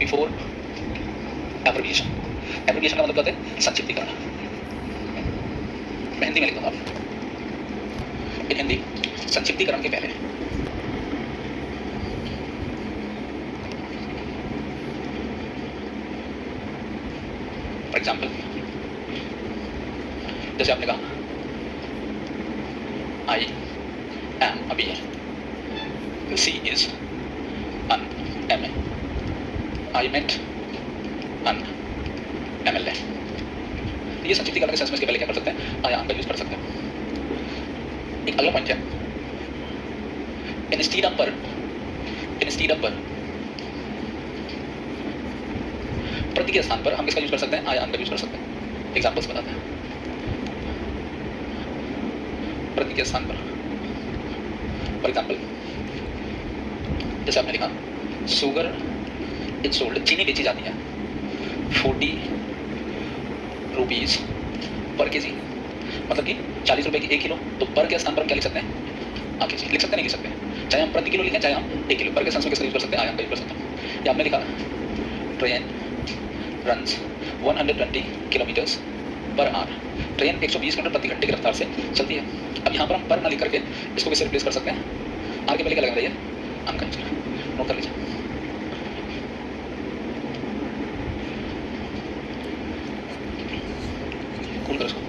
Before abbreviation. Abbreviation का मतलब क्या होता है? संक्षिप्तीकरण। मैं हिंदी में लिख दूंगा इन हिंदी, संक्षिप्तीकरण के पहले। फॉर एग्जाम्पल, जैसे आपने कहा I am a bear, she is an M A, I met an MLA। ये संक्षिप्तीकरण के सेंस में इसके पहले क्या कर सकते हैं? आई एम का यूज कर सकते हैं। एक अगला पॉइंट है इंस्टीड ऑफ पर, प्रति के स्थान पर हम किसका यूज कर सकते हैं? आई एम का यूज कर सकते हैं। एग्जांपल्स बताते हैं। प्रति के स्थान पर, फॉर एग्जाम्पल, जैसे आपने लिखा शुगर इज सोल्ड, चीनी बेची जाती है 40 रुपीज पर केजी, मतलब कि 40 रुपए की 1 किलो। तो पर के स्थान पर हम क्या लिख सकते हैं? केजी लिख सकते हैं, नहीं लिख सकते हैं? चाहे हम प्रति किलो लिखें, चाहे हम 1 किलो, पर के स्थान में किसका यूज कर सकते हैं? आयाम का यूज कर सकते हैं। या आपने लिखा train runs 120 kilometres per hour, train 120 kilometre प्रति घंटे की रफ्तार से चलती है। अब यहाँ पर हम पर ना लिख करके इसको किससे रिप्लेस कर सकते हैं? आर के पहले क्या लगना चाहिए? आम का यूज करें। नोट कर लीजिए। कूल करो इसको।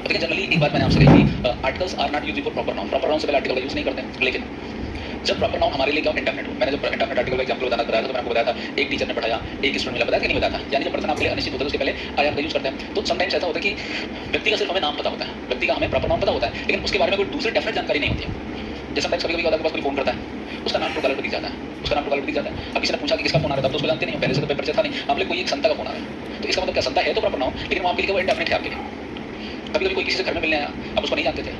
देखिए जनरली एक बात मैंने आपसे कही थी, articles are not used for proper noun. Proper noun से पहले आर्टिकल का यूज नहीं करते, लेकिन जब प्रॉपर नाउन हमारे लिए क्या इंडेफिनिट हो। मैंने जब इंडेफिनिट आर्टिकल का एग्जांपल बताया था तो मैंने आपको बताया था एक टीचर ने पढ़ाया, एक स्टूडेंट मिला, बताया कि नहीं बताया था? यानी जब पर्सन आपके लिए अनिश्चित होता है उसके पहले आई एम का यूज करते हैं। तो समटाइम्स ऐसा होता है कि व्यक्ति का सिर्फ हमें नाम पता होता है, व्यक्ति का हमें प्रॉपर नाम पता होता है, लेकिन उसके बारे में कोई दूसरी डेफिनेट जानकारी नहीं होती है। जैसे समटाइम्स कभी-कभी होता है, कोई फोन करता है, उसका नाम ट्रू कॉलर पर दिख जाता है, उसका नाम ट्रू कॉलर पर दिख जाता है। अब किसी ने पूछा कि किसका फोन आ रहा था, तो उसको जानते नहीं हो, पहले से तो परिचय था नहीं, आप लोग कोई एक संता का फोन आ रहा है, तो इसका मतलब क्या? संता है तो प्रॉपर नाउन, लेकिन वो आपके लिए वो इंडेफिनिट है आपके लिए। कभी-कभी कोई किसी से घर में मिलने आया, आप उसको नहीं जानते थे,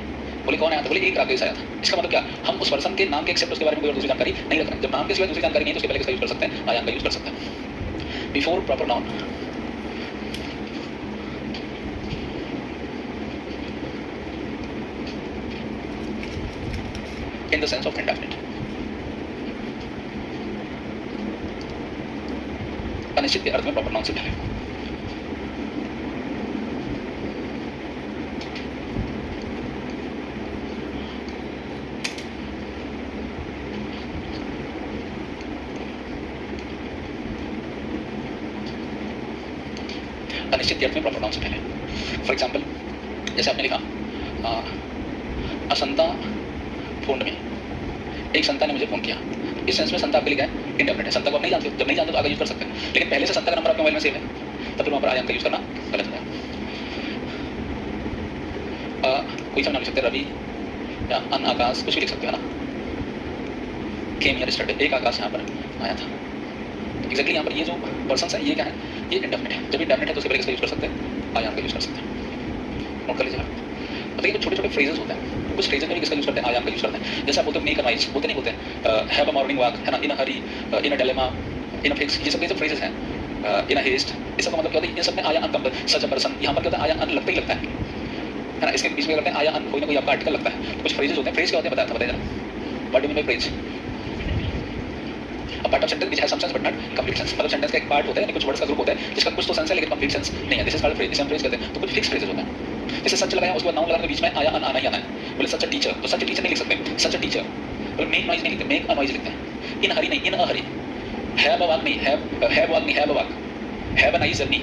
बोले कौन आया था? बोले एक राकेश आया था। इसका मतलब क्या? हम उस पर्सन के नाम के एक्सेप्ट उसके बारे में कोई और दूसरी जानकारी नहीं रख रहे हैं। जब नाम के सिवा दूसरी जानकारी नहीं है तो उसके पहले किसका यूज कर सकते हैं? आई एम का यूज कर सकते हैं। Before proper noun, in the sense of indefinite, अनिश्चित के अर्थ में प्रॉपर नाउन से पहले। अनिश्चित के अर्थ में प्रॉपर नाउन से पहले। फॉर एग्जाम्पल, जैसे आपने लिखा असंता फोन में, एक संता ने मुझे फोन किया। इस सेंस में संता आपके लिए क्या है? इंडेफिनिट है। संता को आप नहीं जानते, जब नहीं जानते तो आगे यूज कर सकते हैं, लेकिन पहले से संता का नंबर आपके मोबाइल में सेव है, तब फिर वहाँ पर आई एम का यूज करना गलत है। कोई सा नाम लिख सकते हैं, रवि या अन आकाश, कुछ भी लिख सकते हैं ना। केम हियर स्टडी, एक आकाश यहाँ पर आया था। एक्जैक्टली यहाँ पर ये जो पर्सन है ये क्या है? ये इंडेफिनिट है। जब इंडेफिनिट है तो उसके पहले किसका यूज कर सकते हैं? आई एम का यूज कर सकते हैं। नोट कर लीजिएगा। बताइए कुछ छोटे छोटे फ्रेजेस होते हैं, कुछ फ्रेजेस में भी किसका यूज करते हैं? आई एम का यूज करते हैं। जैसे आप बोलते हो मेक अ नॉइज, बोलते नहीं बोलते हैव अ मॉर्निंग वॉक, है ना, इन अ हरी, इन a dilemma, in a fix, ये सब फ्रेजेस हैं। इन अ हेस्ट, इस सब का मतलब क्या होता है? इन सब में आया अन कंपल, सच अ पर्सन, यहाँ पर क्या होता है? आया अन लगता ही लगता है ना। इसके बीच में लगता है आया अन, कोई ना कोई आपका आर्टिकल लगता है। तो कुछ फ्रेजेस होते हैं। फ्रेज क्या होते हैं बताया था, बताइए जरा। What do you mean by phrase? A part of sentence which has some sense but not complete sense. मतलब सेंटेंस का एक पार्ट होता है, कुछ वर्ड्स का ग्रुप होता है जिसका कुछ तो सेंस है लेकिन कंप्लीट सेंस नहीं है। दिस इज कॉल्ड फ्रेज, इसे हम फ्रेज कहते हैं। तो कुछ फिक्स फ्रेजेस होते हैं। जैसे सच लगाया, उसके बाद नाउन लगाने के बीच में आया अन आना ही आना है। बोले सच अ टीचर, तो सच अ टीचर नहीं लिख सकते, सच अ टीचर। बोले मेक नॉइज नहीं लिखते, मेक अ नॉइज लिखते हैं। इन हरी नहीं, इन अ हरी। हैव अ वॉक नहीं, हैव वॉक नहीं, have a walk. Have a nice journey,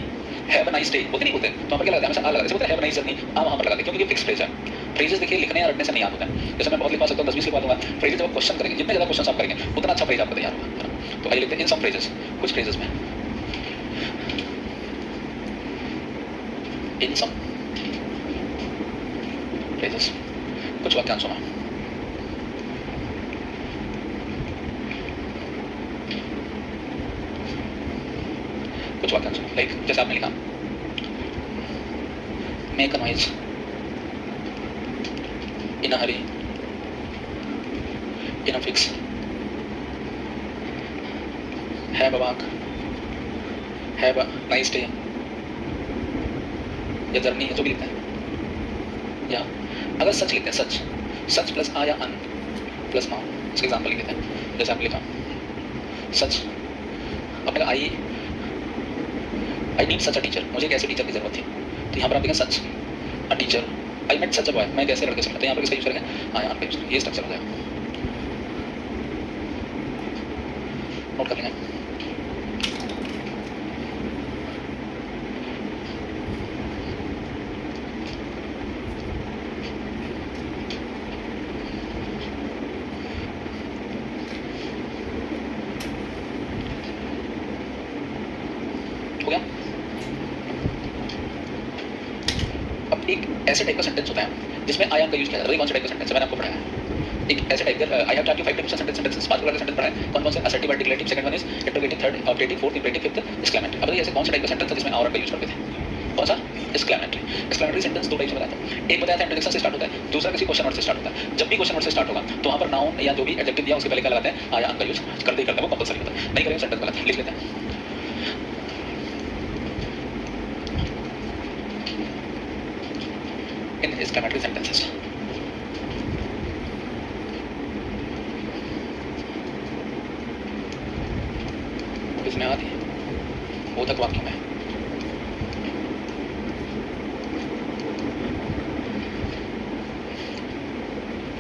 have a nice day, बोलते नहीं बोलते। तो वहाँ पर क्या लगता है? हमेशा आ लगा, जैसे बोलते हैं हैव अ नाइस जर्नी, आ वहाँ पर लगाते हैं, क्योंकि ये फिक्स फ्रेज है। फ्रेजेस देखिए लिखने या रटने से नहीं याद होता है। जैसे मैं बहुत लिखवा सकता हूँ, 10-20 लिखवा दूंगा। फ्रेजेस जब आप क्वेश्चन करेंगे, जितने ज़्यादा क्वेश्चन आप करेंगे उतना अच्छा फ्रेज आपका तैयार होगा। तो आइए लिखते हैं इन सम फ्रेजेस, कुछ फ्रेजेस में इन सम फ्रेजेस, कुछ वाक्यांशों में। कुछ वाक्यांशों में, लाइक जैसे आपने लिखा make a noise in a Hari in a fix, have a walk, have a nice day, या जर्नी है जो भी लिखते हैं, या अगर सच लिखते हैं सच, सच प्लस आ या अन प्लस नाउन, इसके एग्जाम्पल लिख देते हैं। जैसे आपने लिखा सच, आपने कहा I need such a teacher, मुझे एक ऐसे टीचर की जरूरत थी, तो यहाँ पर आप लिखें such a teacher, I met such a boy, मैं एक ऐसे लड़के से मिला, तो यहाँ पर किसका यूज करेंगे, आई ऑन का यूज करेंगे। ये स्ट्रक्चर हो जाएगा, नोट कर लेंगे। हो गया। अब एक ऐसे टाइप का सेंटेंस होता है जिसमें आई एम का यूज किया जाता है। कौन सा टाइप का सेंटेंस है मैंने आपको पढ़ाया है। एक ऐसे टाइप का I have taught you 5 types of sentences, 5 प्रकार के सेंटेंस पढ़ा है। कौन कौन से, assertive, articulative, second one is interrogative, third objective, fourth imperative, fifth exclamatory. अब ऐसे कौन सा टाइप का सेंटेंस है जिसमें और का यूज करते थे, कौन सा, एक्सक्लेमेटरी। एक्सक्लेमेटरी सेंटेंस दो टाइप से बताता हूं, एक बताया था इंट्रोडक्शन से स्टार्ट होता है, दूसरा किसी क्वेश्चन वर्ड से स्टार्ट होता है। जब भी क्वेश्चन वर्ड से स्टार्ट होगा तो वहां पर नाउन या जो भी एडजेक्टिव दिया उसके पहले क्या लगाते हैं, आई एम का यूज करते ही करते हैं, वो कंपलसरी होता है। नहीं करेंगे सेंटेंस गलत है, लिख लेते हैं। इन एक्सक्लेमेटरी सेंटेंसेस किसमें आती है, बोधक वाक्य में।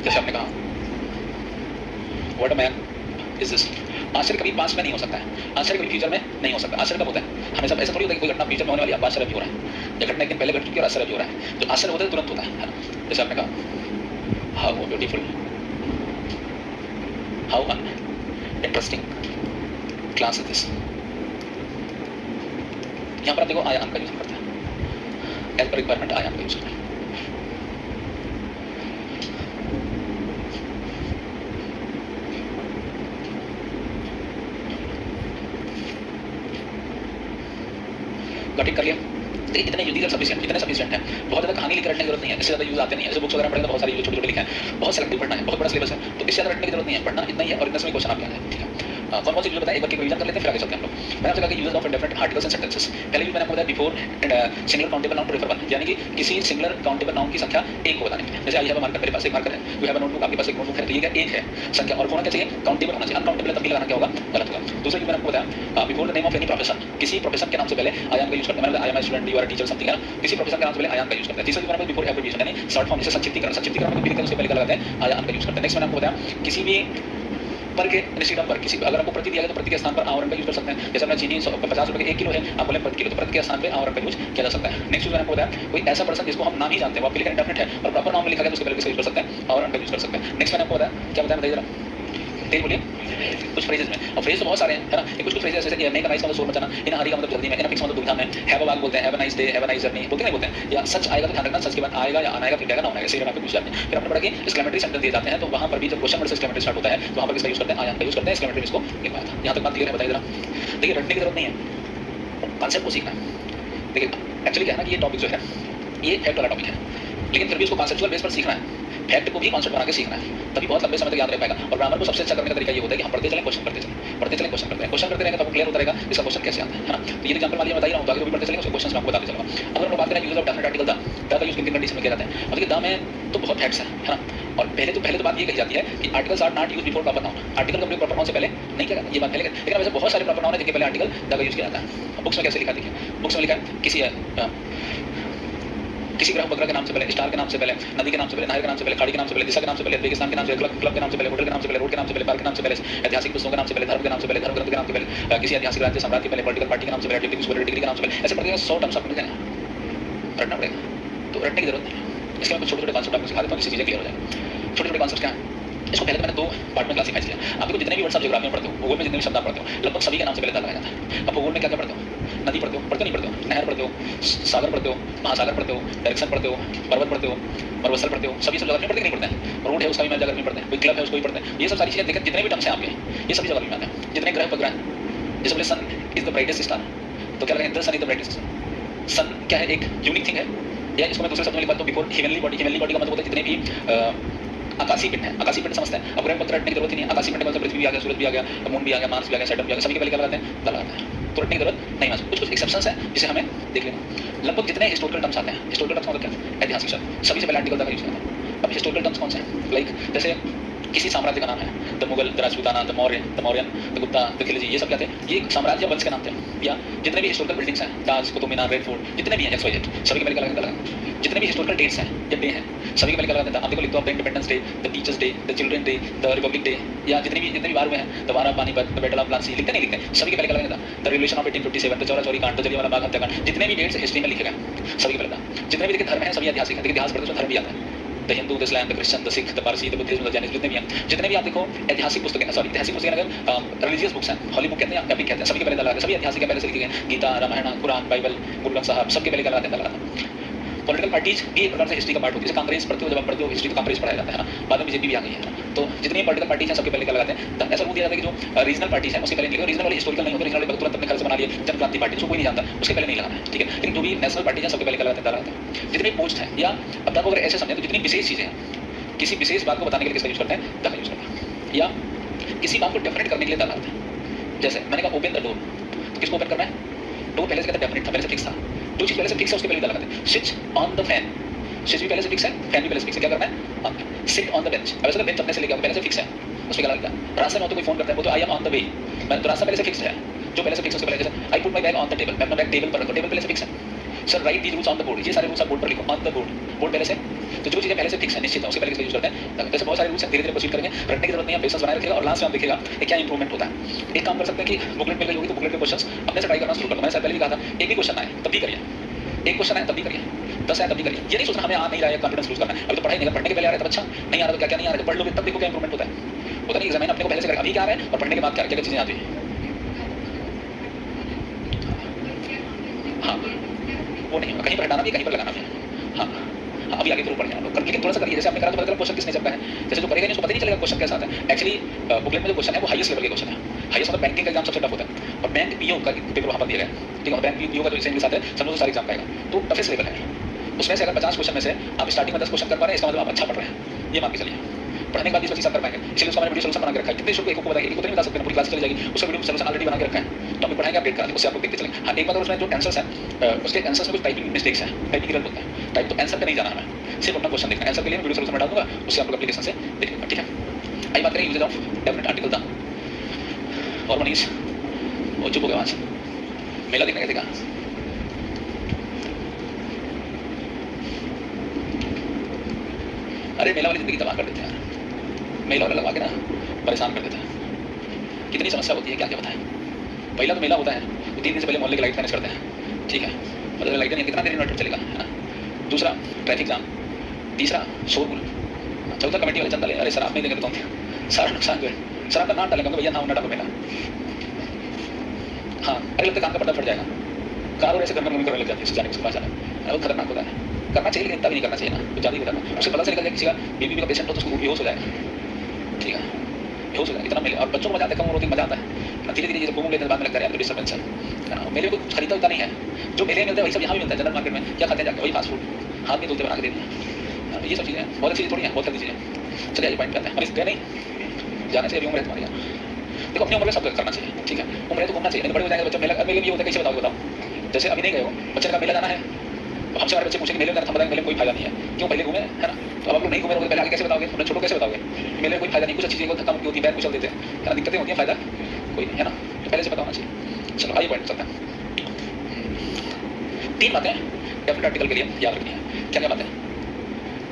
जैसे आपने कहा what a man is this, आश्चर्य कभी पास्ट में नहीं हो सकता है, आश्चर्य कभी फ्यूचर में नहीं हो सकता। आश्चर्य कब होता है, हमेशा ऐसा थोड़ी होता है कि कोई घटना फ्यूचर में होने वाली है, आश्चर्य भी हो रहा है, या घटना एक दिन पहले घट चुकी है और आश्चर्य भी हो रहा है। जो आश्चर्य होता है तुरंत होता है ना। जैसे आपने कहा how beautiful, how an interesting class is this. यहाँ पर आप देखो आई एम का यूज करता है, as per requirement I am का यूज करता है। गठित कर लिया। देखिए इतने यूज सफिशिएंट, इतने सफिशिएंट है, बहुत ज्यादा कहानी लिखकर रटने की जरूरत नहीं है, इससे ज्यादा यूज आते नहीं है। जैसे बुक्स वगैरह पढ़ेंगे तो बहुत सारी छोटे छोटे लिखे हैं, बहुत सेलेक्टिव पढ़ना है, बहुत बड़ा सिलेबस है, तो इससे ज्यादा रटने की जरूरत नहीं है। पढ़ना इतना ही है और इतने में क्वेश्चन आप याद है, ठीक है। कौन कौन सी यूज बताया, एक बार रिवीजन कर लेते हैं, फिर आगे चलते हैं हम लोग। मैंने आपसे कहा कि use of indefinite articles and sentences. पहले भी मैंने आपको बताया before singular countable noun to refer one, यानी कि किसी सिंगुलर काउंटेबल नाउन की संख्या एक को बताने के लिए। जैसे आई हैव अ मार्कर, मेरे पास एक मार्कर है, यू हैव अ नोटबुक, आपके पास एक नोटबुक है, तो ये क्या एक है संख्या, और होना क्या चाहिए, काउंटेबल होना चाहिए। अनकाउंटेबल तब भी लगाना क्या होगा, गलत होगा। दूसरा मैंने आपको बताया before the name of any profession, किसी प्रोफेशन के नाम से पहले आई एम का यूज करते हैं। मैंने I am student, you are teacher, something है ना, किसी प्रोफेशन के नाम से पहले आई एम का यूज करते हैं। तीसरा मैंने बिफोर एब्रिविएशन यानी शॉर्ट फॉर्म, जैसे संक्षिप्तीकरण, संक्षिप्तीकरण में भी लिखते हैं उसके पहले क्या लगाते हैं, आई एम का यूज करते हैं। नेक्स्ट मैंने आपको बताया किसी भी पर के निश्चित पर, किसी अगर आपको प्रति दिया गया तो प्रति के स्थान पर आवरण का यूज कर सकते हैं। जैसे हमने चीनी 50 रुपए के 1 किलो है, आप बोले प्रति किलो, तो प्रति के स्थान पे आवरण का यूज किया जा सकता है। नेक्स्ट मैंने आपको बताया कोई ऐसा पर्सन जिसको हम नाम ही जानते हैं, वो आपके लिए इंडेफिनिट है और प्रॉपर नाम में लिखा गया तो उसके पहले किसका यूज कर सकते हैं, आवरण का यूज कर सकते हैं। नेक्स्ट मैंने आपको बताया, क्या बताया बताइए जरा, तेज बोलिए। कुछ फ्रेजेस में, और फ्रेज तो बहुत सारे हैं, है ना। ये कुछ फ्रेजेस जैसे मेक अ नाइस मतलब शोर मचाना, इन हरी का मतलब जल्दी में, इन फिक्स मतलब दुविधा में, हैव अ वाक बोलते हैं, have a nice day, have a nice journey बोलते नहीं बोलते हैं। या सच आएगा तो ध्यान रखना, सच के बाद आएगा या आएगा, फिर जाएगा, ना आएगा, सही आपको पूछ जाते हैं। फिर आपने पढ़ा कि एक्सक्लेमेटरी सेंटेंस दिए जाते हैं, तो वहां पर भी जब क्वेश्चन वर्ड से एक्सक्लेमेटरी स्टार्ट होता है तो वहां पर किसका यूज करते हैं, आई एम का यूज करते हैं। एक्सक्लेमेटरी इसको लिखवाया था। यहां तक बात क्लियर है, बताइए जरा। देखिए रटने की जरूरत नहीं है, कॉन्सेप्ट को सीखना है। देखिए एक्चुअली क्या है ना कि ये टॉपिक जो है ये फैक्ट वाला टॉपिक है, लेकिन फिर भी उसको कॉन्सेप्चुअल बेस पर सीखना है, फैक्ट को भी कॉन्सेप्ट बना के सीखना है, तभी बहुत लंबे समय तक याद रह पाएगा। और ग्रामर को सबसे अच्छा करने का तरीका ये होता है कि हम पढ़ते चलें, क्वेश्चन करते चलें, पढ़ते चलें, क्वेश्चन करते हैं, क्वेश्चन करते रहेंगे तो आपको क्लियर होता रहेगा इसका क्वेश्चन कैसे आता है ना। तो ये एग्जांपल मान लीजिए बताइए ना, तो आगे जो भी पढ़ते चलेंगे उसके क्वेश्चन मैं आपको बताते चलूंगा। अगर हम बात करें use of definite article the का यूज किन कंडीशन में किया जाता है, और देखिए द में तो बहुत फैक्ट्स है ना। और पहले तो बात ये कही जाती है कि articles are not used before proper noun, article का प्रयोग प्रॉपर नाउन से पहले नहीं किया जाता, ये बात पहले। लेकिन वैसे बहुत सारे प्रॉपर नाउन है जिनके पहले आर्टिकल द का यूज किया जाता है। बुक्स में कैसे लिखा देखिए, बुक्स में लिखा है किसी ग्रह उपग्रह के नाम से पहले, स्टार के नाम से पहले, नदी के नाम से पहले, नहर के नाम से पहले, खाड़ी के नाम से पहले, दिशा के नाम से पहले, रेगिस्तान के नाम से, क्लब के नाम से पहले, होटल के नाम से पहले, रोड के नाम से पहले, पार्क के नाम से पहले, ऐतिहासिक पुस्तकों के नाम से पहले, धर्म के नाम से पहले, धर्म ग्रंथ के नाम से पहले, किसी ऐतिहासिक राज्य सम्राट के पहले, पॉलिटिकल पार्टी के नाम से पहले, डिग्री के नाम से पहले, ऐसे पढ़ते 100 टर्म्स आपको रटना पड़ेगा। तो रटने की जरूरत नहीं है, इसके मैं कुछ छोटे छोटे कॉन्सेप्ट आपको सिखा देता हूँ जिससे चीजें क्लियर हो जाए। छोटे छोटे कॉन्सेप्ट क्या है, इसको पहले तो मैंने 2 पार्ट में क्लासिफाई किया। आप देखो जितने भी वर्ड्स आप ज्योग्राफी में पढ़ते हो, भूगोल में जितने भी शब्द आप पढ़ते हो, लगभग सभी के नाम से पहले लगाया जाता है। अब भूगोल में क्या क्या पढ़ते हो, नदी पढ़ते हो, नहीं पढ़ते हो, नहर पढ़ते हो, सागर पढ़ते हो, महासागर पढ़ते हो, डायरेक्शन पढ़ते हो, पर्वत पढ़ते हो, मरुस्थल पढ़ते हो, सभी सब जगह में पढ़ते नहीं पढ़ते हैं। रोड है उसका भी मैं जगह में पढ़ते हैं, कोई क्लब है उसको भी पढ़ते हैं। ये सब सारी चीजें देखिए, जितने भी टर्म्स हैं आपके ये सभी जगह में आते हैं। जितने ग्रह उपग्रह, जैसे बोले सन इज द ब्राइटेस्ट स्टार, तो क्या लगेगा, सन इज द ब्राइटेस्ट स्टार। सन क्या है, एक यूनिक थिंग है, या इसको मैं दूसरे शब्द में लिखता हूं before humanly body. Humanly body का मतलब होता है जितने भी आकाशीय पिंड है, आकाशीय पिंड समझते हैं, अब ग्रह पत्र रटने की जरूरत ही नहीं है, आकाशीय पिंड मतलब पृथ्वी भी आ गया, सूरज भी आ गया, मून भी आ गया, मार्स भी आ गया, सैटर्न भी आ गया, सभी के पहले क्या लगाते हैं? द लगाते हैं, तो रटने की जरूरत नहीं है। कुछ कुछ एक्सेप्शंस है जिसे हमें देख लेना। लगभग जितने हिस्टोरिकल टर्म्स आते हैं, हिस्टोरिकल टर्म्स मतलब क्या? ऐतिहासिक शब्द, सभी से पहले आर्टिकल द का यूज करते हैं। अब हिस्टोरिकल टर्म्स कौन से हैं? लाइक जैसे किसी साम्राज्य का नाम है, the Mughal, the Rajputana, the Mauryan, the Gupta, the Khilji, ये सब क्या थे? ये साम्राज्य वंश के नाम थे। या जितने भी हिस्टोरिकल बिल्डिंग्स हैं, ताज, कुतुब मीनार, रेड फोर्ट, जितने भी हैं XYZ, सभी के पहले क्या लगाते हैं? जितने भी हिस्टोरिकल डेट्स हैं या डे हैं, सभी के पहले क्या लगाते हैं? आप देखो, लिखते हो independence day, the teachers day, the children day, the Republic day, या जितने भी वार हुए हैं, the war of Panipat, the battle of Plassey, लिखते नहीं लिखते? सभी के पहले क्या लगाते हैं? The revolution of 1857, the Chaura Chauri कांड, द जलियांवाला बाग हत्याकांड, जितने भी डेट्स हिस्ट्री में लिखे गए, सभी के पहले था। जितने भी धर्म हैं, सभी ऐतिहासिक है। देखिए इतिहास पढ़ते तो धर्म भी आता है, the Hindu, the Islam, the Christian, the Sikh, the Parsi, the Buddhism, the Jainism, जितने भी हैं, जितने भी आप देखो ऐतिहासिक पुस्तकें हैं, सॉरी ऐतिहासिक पुस्तकें अगर रिलीजियस बुक्स हैं, हॉली बुक कहते हैं या एपिक कहते हैं, सभी के पहले दलाल है, सभी ऐतिहासिक है, पहले से लिखे गए, गीता, रामायण, कुरान, बाइबल, गुरु ग्रंथ साहब, सबके पहले क्या लगाते हैं? दलाल। पॉलिटिकल पार्टीज भी एक प्रकार से हिस्ट्री का पार्ट होती है, जैसे कांग्रेस पढ़ते हो, जब आप पढ़ते हो हिस्ट्री तो कांग्रेस पढ़ाया जाता है ना, बाद में बीजेपी भी आ गई है ना, तो जितनी पॉलिटिकल पार्टीज हैं सबके पहले क्या लगाते हैं? ऐसा रूल दिया जाता है कि जो रीजनल पार्टीज हैं उसके पहले नहीं, रीजनल वाली हिस्टोरिकल नहीं होती, रीजनल वाली तुरंत अपने घर से बना लिए जन क्रांति पार्टी, उसको कोई नहीं जानता, उसके पहले नहीं लगाना है, ठीक है। लेकिन जो भी नेशनल पार्टीज हैं सबके पहले क्या लगाते हैं? लगाते हैं। जितने भी पोस्ट हैं, या अब तक अगर ऐसे समझें तो जितनी विशेष चीजें हैं, किसी विशेष बात को बताने के लिए किसका यूज करते हैं? द का यूज करते हैं। या किसी बात को डेफिनेट करने के लिए द लगाते हैं। जैसे मैंने कहा ओपन द डोर, तो किसको ओपन करना है? डोर पहले से कहते डेफिनेट था, पहले से फिक्स था, जो चीज पहले से फिक्स है उसके पहले द लगाते हैं। Switch on the fan, switch भी पहले से फिक्स है, फैन भी पहले से फिक्स है, क्या करना है? सिट ऑन द बेंच, अब ऐसा बेंच अपने से लेके आओ, पहले से फिक्स है, उसमें क्या लगता है? रास्ते में हो तो कोई फोन करता है, वो तो I am on the way, मैं तो रास्ता पहले से फिक्स है, जो पहले से फिक्स है उसके पहले, जैसे I put my bag on the table, मैं अपना बैग टेबल पर रखो, टेबल पहले से फिक्स है। Sir right these rules on the board, ये सारे रूल्स आप बोर्ड पर लिखो, ऑन द बोर्ड, बोर्ड पहले से, तो जो चीजें पहले से फिक्स है, निश्चित है, उसके पहले किसका यूज करते हैं? जैसे बहुत सारे रूल्स हैं, धीरे धीरे प्रोसीड करेंगे, रटने की जरूरत नहीं है, बेसिस बनाए रखिएगा, और लास्ट में आप देखिएगा क्या इंप्रूवमेंट होता है। एक काम कर सकते हैं कि बुकलेट मिल गई होगी तो बुकलेट के क्वेश्चंस अपने से ट्राई करना शुरू कर दो। मैंने पहले भी कहा था, एक भी क्वेश्चन आए तब भी करिए, एक क्वेश्चन आए तब भी करिए, 10 आए तब भी करिए, ये नहीं सोचना हमें आ नहीं रहा है कॉन्फिडेंस लूज करना है। अभी तो पढ़ाई नहीं, पढ़ने के पहले आ रहा है तब अच्छा, नहीं आ रहा तो क्या नहीं आ रहा है, पढ़ लोगे तब देखो क्या इंप्रूवमेंट होता है। होता नहीं एग्जामिन अपने को पहले से करें अभी क्या आ रहा है और पढ़ने के बाद क्या क्या चीजें आती है। हाँ वो नहीं होगा, कहीं पर हटाना भी कहीं पर लगाना भी। हाँ हाँ अभी आगे जरूर पढ़ेंगे हम लोग, लेकिन थोड़ा सा करिए, जैसे आपने कहा तो पता चला क्वेश्चन किसने चलता है, जैसे जो करेगा नहीं उसको पता नहीं चलेगा क्वेश्चन कैसा आता है। एक्चुअली बुकलेट में जो क्वेश्चन है वो हाईएस्ट लेवल के क्वेश्चन है, हाईएस्ट मतलब बैंकिंग का एग्जाम सबसे टफ होता है, और बैंक पीओ का पेपर वहाँ पर दिया गया, ठीक है, बैंक पीओ का जो इंग्लिश आता है समझो सारे एग्जाम का आएगा, तो टफेस्ट लेवल है। उसमें से अगर 50 क्वेश्चन में से आप स्टार्टिंग में 10 क्वेश्चन कर पा रहे हैं, इसका मतलब आप अच्छा पढ़ रहे हैं, ये मान के चलिए। पढ़ने के बाद 20-25 कर पाएंगे, इसलिए उसका मैंने वीडियो सोल्यूशन बना के रखा है, कितने शुरू एक को बताइए, एक को नहीं बता सकते, पूरी क्लास चली जाएगी, उसका वीडियो सोल्यूशन ऑलरेडी बना के रखा है, तो हम पढ़ाएंगे अपडेट करा उससे आप लोग देखते चलेंगे। हाँ एक बात और उसमें जो आंसर्स हैं उसके आंसर्स में कुछ टाइपिंग मिस्टेक्स हैं, टाइपिंग एरर होता है, टाइप तो आंसर पे नहीं जाना हमें, सिर्फ अपना क्वेश्चन देखना है, आंसर के लिए वीडियो सोल्यूशन बना दूंगा, उससे आप लोग एप्लीकेशन से देख लेंगे, ठीक है। आई बात करें यूजेज ऑफ डेफिनेट आर्टिकल था, और मनीष वो चुप हो गया वहाँ से, मेला देखने गए थे कहाँ? अरे मेला वाली जिंदगी तबाह कर देते हैं यार, मेला वाला लगा के ना परेशान कर देता है, कितनी समस्या होती है क्या क्या बताएं। पहला तो मेला होता है तो 3 दिन से पहले मोहल्ले की लाइट मैनेज करते हैं, ठीक है, मतलब लाइट नहीं कितना देर इन्वर्टर चलेगा, है ना। दूसरा ट्रैफिक जाम, तीसरा शोरगुल, चौथा कमेटी वाले चंदा ले, अरे सर आप नहीं देंगे तो कौन, सारा नुकसान जो है सर आपका नाम डालेंगे भैया नाम ना डालो मेला। हाँ अरे लगता काम का पता फट जाएगा, कार और ऐसे गंदा करने लग जाती है, जाने के पास जाना बहुत खतरनाक होता है, करना चाहिए लेकिन इतना भी नहीं करना चाहिए ना, कुछ ज़्यादा ही करना, उससे पता से निकल जाए किसी का बीपी का पेशेंट हो तो उसको बेहोश हो जाए, ठीक है बेहोश हो जाए, इतना मिले। और बच्चों को मजा आता है, कम होती मजा आता है, धीरे धीरे घूम लेते हैं बाद में लगता है तो डिस्टर्बेंस है। मेले को खरीदा होता नहीं है, जो मेले में मिलता है वही सब यहाँ भी मिलता है, जनरल मार्केट में क्या खाते हैं जाकर वही फास्ट फूड, हाथ में धुलते बना के देते हैं, ये सब चीज़ें बहुत अच्छी थोड़ी है, बहुत अच्छी चीज़ें। चलिए पॉइंट करते हैं, हम इस गए नहीं जाने से अभी उम्र है तुम्हारी यहाँ, देखो अपनी उम्र में सब करना चाहिए, ठीक है, उम्र है तो घूमना चाहिए, नहीं बड़े हो जाएंगे बच्चे मेले में ये होता है, कैसे बताओ, जैसे अभी नहीं गए हो बच्चे का मेला जाना है, हमसे हमारे बच्चे पूछेंगे मेले में, हम बताएंगे मेले में कोई फायदा नहीं है, क्यों पहले घूमे है ना, तो अब आप लोग नहीं घूमे रहोगे पहले आगे कैसे बताओगे, अपने छोटो कैसे बताओगे मेले में कोई फायदा नहीं, कुछ अच्छी चीज़ें धक्का मुक्की होती है, पैर कुचल देते हैं, है ना, दिक्कतें होती हैं, फायदा कोई नहीं है ना, तो पहले से बताना चाहिए। चलो आइए पॉइंट चलते हैं, 3 बातें डेफिनेट आर्टिकल के लिए याद रखनी है, क्या क्या बातें,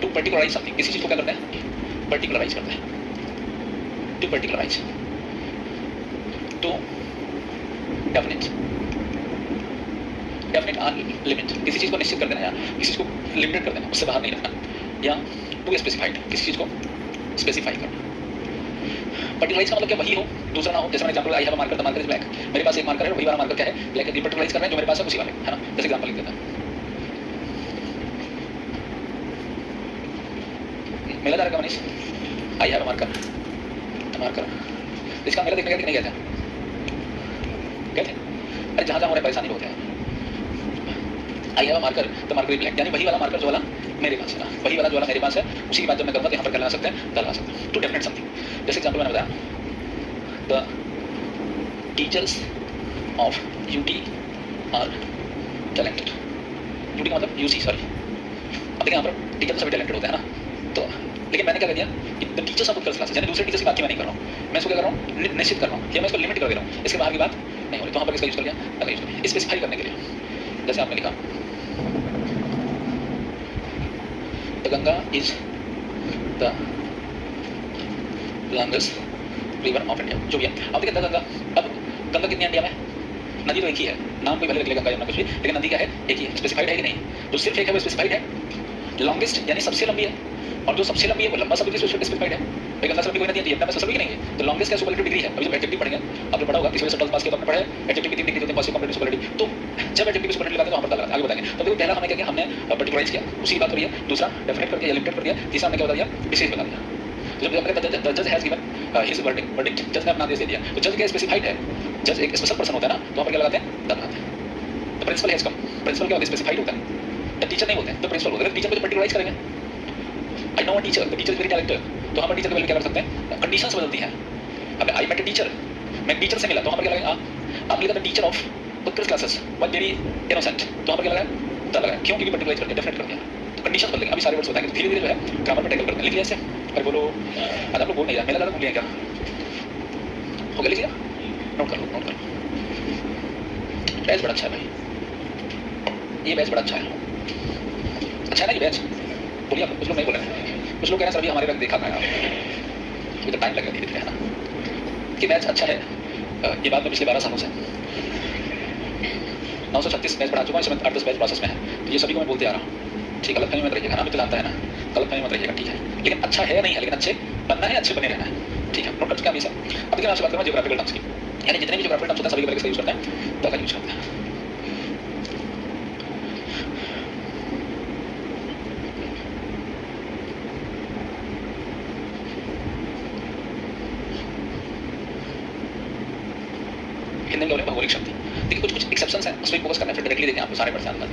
टू पर्टिकुलराइज समथिंग, किसी चीज़ को क्या करते हैं, पर्टिकुलराइज करते हैं, to particularise, to definite, definite or limit, किसी चीज़ को निश्चित कर देना या किसी चीज़ को लिमिटेड कर देना, उससे बाहर नहीं रखना, या टू स्पेसिफाइड, किसी चीज़ को स्पेसिफाई करना। पर्टिकुलराइज का मतलब क्या वही हो दूसरा ना हो, जैसे मैंने example I have a marker, the marker is black, मेरे पास एक मार्कर है वही वाला मार्कर क्या है ब्लैक है, पर्टिकुलराइज कर रहे हैं जो मेरे पास है उसी वाले, है ना, जैसे एग्जांपल लिख देता है, मेला जा रहा है Manish, I have a marker, the marker, इसका मेला देखने नहीं गया था, गए थे, अरे जहाँ जहाँ हो रहा है परेशानी बहुत है, I have a marker the marker is black, यानी वही वाला मार्कर जो वाला मेरे पास है ना, वही वाला जो वाला मेरे पास है उसी की बात जब मैं करूँगा तो यहाँ पर क्या लगा सकते हैं, लगा सकते हैं। टू डेफिनेट समथिंग, जैसे एग्जाम्पल मैंने बताया, the teachers of UT are talented. UT का मतलब यूसी, सॉरी। अब देखिए यहाँ पर टीचर तो सभी टैलेंटेड होते हैं ना, तो लेकिन मैंने क्या कर दिया कि the teachers of Utkarsh classes, यानी दूसरे टीचर्स की बात की मैं नहीं कर रहा हूँ, मैं इसको क्या कर रहा हूँ, निश्चित कर रहा हूँ, या मैं इसको लिमिट कर दे रहा हूँ, इसके बाहर की बात नहीं हो रही। तो वहाँ पर इसका यूज कर लिया, अगर यूज कर लिया स्पेसिफाई करने के लिए। जैसे आपने लिखा the Ganga is the longest river of India, जो भी है। अब देखिए द गंगा, अब गंगा कितनी इंडिया में, नदी तो एक ही है, नाम कोई भले रख ले गंगा, यमुना, कुछ भी, लेकिन नदी क्या है, एक ही है। स्पेसिफाइड है कि नहीं, जो सिर्फ एक है वो स्पेसिफाइड है। लॉन्गेस्ट यानी सबसे लंबी है, और जो सबसे लंबी है वो लंबा शब्द की स्पेसिफाइड है। भाई गंगा से लंबी कोई नदी है, यमुना में सबसे लंबी नहीं है, तो लॉन्गेस्ट का सुपरलेटिव डिग्री है। अभी जब एडजेक्टिव पढ़ेंगे, आपने पढ़ा होगा, किसी वजह से 12th पास के बाद में पढ़ा है, एडजेक्टिव की 3 डिग्री होती है, पॉजिटिव, कंपैरेटिव, सुपरलेटिव। तो जब एडजेक्टिव सुपरलेटिव लगाते हैं तो वहाँ पर लगाते हैं, आगे बताएंगे। तो देखो पहला हमें क्या किया, हमने पर्टिकुलराइज किया, उसी की बात करी है। दूसरा डेफिनेट कर दिया, लिमिटेड कर दिया। तीसरा हमने क्या बता दिया, विशेष बता दिया। जब हमने जज हैज गिवन हिज वर्डिक्ट, जज ने अपना आदेश दे दिया, तो जज क्या स्पेसिफाइड है, जज एक स्पेशल पर्सन होता है ना, तो वहाँ पर क्या लगाते हैं, द लगाते हैं। तो प्रिंसिपल हैज कम, प्रिंसिपल क्या होता है, स्पेसिफाइड होता है, द टीचर नहीं होते हैं, तो प्रिंसिपल होता है। टीचर को पर्टिकुलराइज करेंगे, I know a teacher, the teacher is very talented, तो वहाँ पर टीचर की वैल्यू क्या कर सकते हैं, कंडीशंस बदलती हैं। अब आई मेट अ टीचर, मैं टीचर से मिला, तो वहाँ पर क्या लगेगा, आप लिखा था teacher of Utkarsh classes but very innocent, तो वहाँ पर क्या लगा, द लगा, क्यों, क्योंकि पर्टिकुलराइज करके डेफिनेट कर दिया। तो कंडीशन बदलेंगे, अभी सारे वर्ड्स बताएंगे, धीरे धीरे जो है ग्रामर में टैकल करते हैं। लिख लिया ऐसे, अरे बोलो, आज आप लोग बोल नहीं रहा, मेरा ज़्यादा भूल गया क्या, हो गया, लिखिएगा, नोट कर लो, नोट कर लो। बैच बड़ा अच्छा है भाई, ये बैच बड़ा अच्छा है, अच्छा है ना ये बैच, बोलिए आप, कुछ लोग नहीं बोल रहे हैं, कुछ लोग कह रहे हैं सर अभी हमारे वक्त देखा था, अभी तो टाइम लगेगा धीरे धीरे, है ना, कि बैच अच्छा है। ये बात मैं पिछले 12 सालों से 936 बैच पढ़ा चुका हूँ, इसमें 8-10 बैच प्रोसेस में है, तो ये सभी को मैं बोलते आ रहा हूँ। ठीक है, गलतफहमी मत रहिएगा ना, मैं तो जानता है ना, गलतफहमी मत रहिएगा, ठीक है, लेकिन अच्छा है या नहीं है, लेकिन अच्छे बनना है, अच्छे बने रहना है, ठीक है, नोट कर चुके हैं हमेशा। अब देखिए मैं आपसे बात करूँगा जियोग्राफिकल टर्म्स की, यानी जितने भी जियोग्राफिकल टर्म्स होते हैं सभी के पहले इसका यूज करते हैं, द का यूज करते हैं। हिंदी में भौगोलिक शक्ति, देखिए कुछ कुछ एक्सेप्शंस हैं, उस पर फोकस करना है, फिर डायरेक्टली देखें, आपको सारे परेशान कर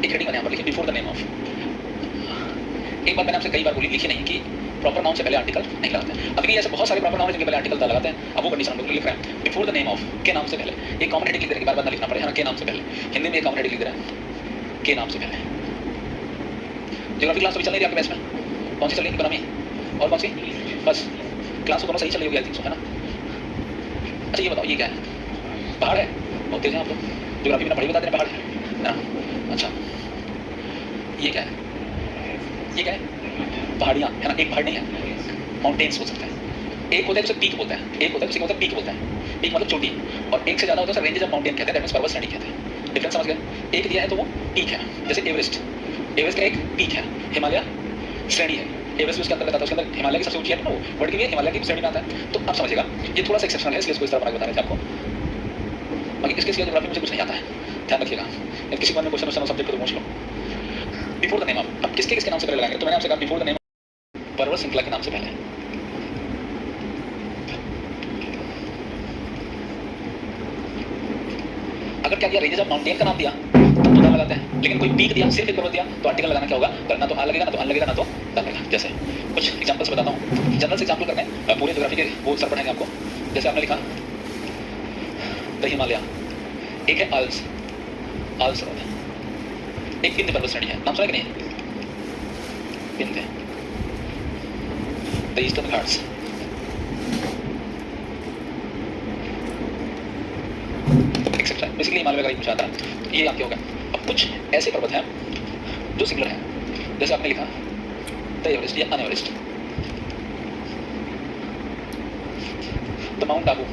एक हेडिंग मैंने यहाँ पर लिखी, बिफोर द नेम ऑफ। एक बात मैंने आपसे कई बार बोली, लिखी नहीं कि प्रॉपर नाउन से पहले आर्टिकल नहीं लगाते हैं। अब ऐसे बहुत सारे प्रॉपर नाउन है जिनके पहले आर्टिकल द लगाते हैं, अब वो कंडीशन हम लोग लिख रहे हैं, बिफोर द नेम ऑफ, के नाम से पहले। एक कॉमन हेडिंग लिख देने के बाद ना लिखना पड़े, है ना, के नाम से पहले। हिंदी में एक कॉमन हेडिंग लिख दे रहे हैं, के नाम से पहले। ज्योग्राफी क्लास अभी चल रही है आपके बैच में, कौन सी चल रही है, इकोनॉमी और कौन सी, बस क्लास तो दोनों सही चल रही होगी आई थिंक सो, है ना। अच्छा ये बताओ ये क्या है, पहाड़ है, बहुत तेज है आप लोग, ज्योग्राफी में पढ़ी बता देना, पहाड़ है ना। अच्छा ये क्या है, ये क्या है, पहाड़ियाँ, है ना, एक पहाड़ नहीं है, माउंटेन्स हो सकते हैं। एक होता है जिसे पीक बोलते हैं, एक होता है जिसे बोलते हैं पीक बोलते हैं, पीक मतलब चोटी, और एक से ज़्यादा होता है रेंजेस ऑफ माउंटेन कहते हैं, दैट मींस पर्वत श्रेणी कहते हैं। डिफरेंस समझ गए, एक दिया है तो वो पीक है, जैसे एवरेस्ट, एवरेस्ट का एक पीक है, हिमालय श्रेणी है, एवरेस्ट उसके अंदर आता है, उसके अंदर हिमालय की सबसे ऊंची है ना, वो वर्ल्ड की भी हिमालय की श्रेणी में आता है। तो आप समझिएगा ये थोड़ा सा एक्सेप्शनल है, इसलिए इसको इस तरह बना के बता रहे थे आपको। बाकी इसके सिवा ज्योग्राफी मुझे कुछ नहीं आता है, ध्यान रखिएगा, किसी मन में क्वेश्चन सब्जेक्ट को तो पूछ लो। बिफोर द नेम ऑफ, अब किसके किसके नाम से पहले लगाएंगे, तो मैंने आपसे कहा बिफोर द नेम पर्वत श्रृंखला के नाम से पहले। अगर क्या दिया, रेंजेस ऑफ माउंटेन का नाम दिया तब तो द लगाते हैं, लेकिन कोई पीक दिया, सिर्फ एक पर्वत दिया, तो आर्टिकल लगाना क्या होगा, ना तो आ लगेगा, ना तो अन लगेगा, ना तो द लगेगा। जैसे कुछ एग्जांपल्स बताता हूँ, जनरल से एग्जांपल करते हैं, पूरे ज्योग्राफी के वो सर पढ़ाएंगे आपको। जैसे आपने लिखा द हिमालय, एक है आल्स, आल्स रोड, एक विंध्य पर्वत श्रेणी है, नाम सुना कि नहीं, Vindhya, the eastern Ghats, etcetera, basically Himalaya वगैरह पूछा था, ये आपके हो गया। अब कुछ ऐसे पर्वत हैं जो सिंगुलर हैं, जैसे आपने लिखा द एवरेस्ट या an Everest, the mount Abu,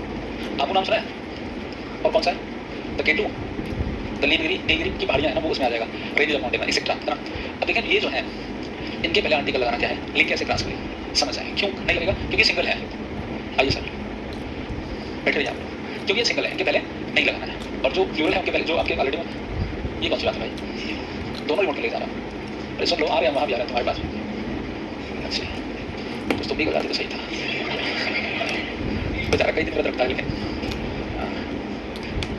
Abu नाम सुना है, और कौन सा है, द केटू, द नीलगिरी की पहाड़ियाँ है ना, वो उसमें आ जाएगा, रेंज ऑफ माउंटेन एक्सेट्रा, है ना। अब देखिए ये जो है इनके पहले आर्टिकल लगाना क्या है, लिख कैसे क्लास करें, समझ आए क्यों नहीं लगेगा, क्योंकि सिंगल है। आइए सर बैठे रहिए आप, क्योंकि ये सिंगल है, इनके पहले नहीं लगाना है, और जो प्लूरल है उनके पहले, जो आपके ऑलरेडी, ये कौन सी बात है भाई, दोनों रिमोट ले जा रहा, अरे सुन लो, आ रहे हैं वहाँ भी आ रहे हैं तुम्हारे पास, अच्छा कुछ तुम भी हो जाते तो सही था। बेचारा कई दिन व्रत रखता है, लेकिन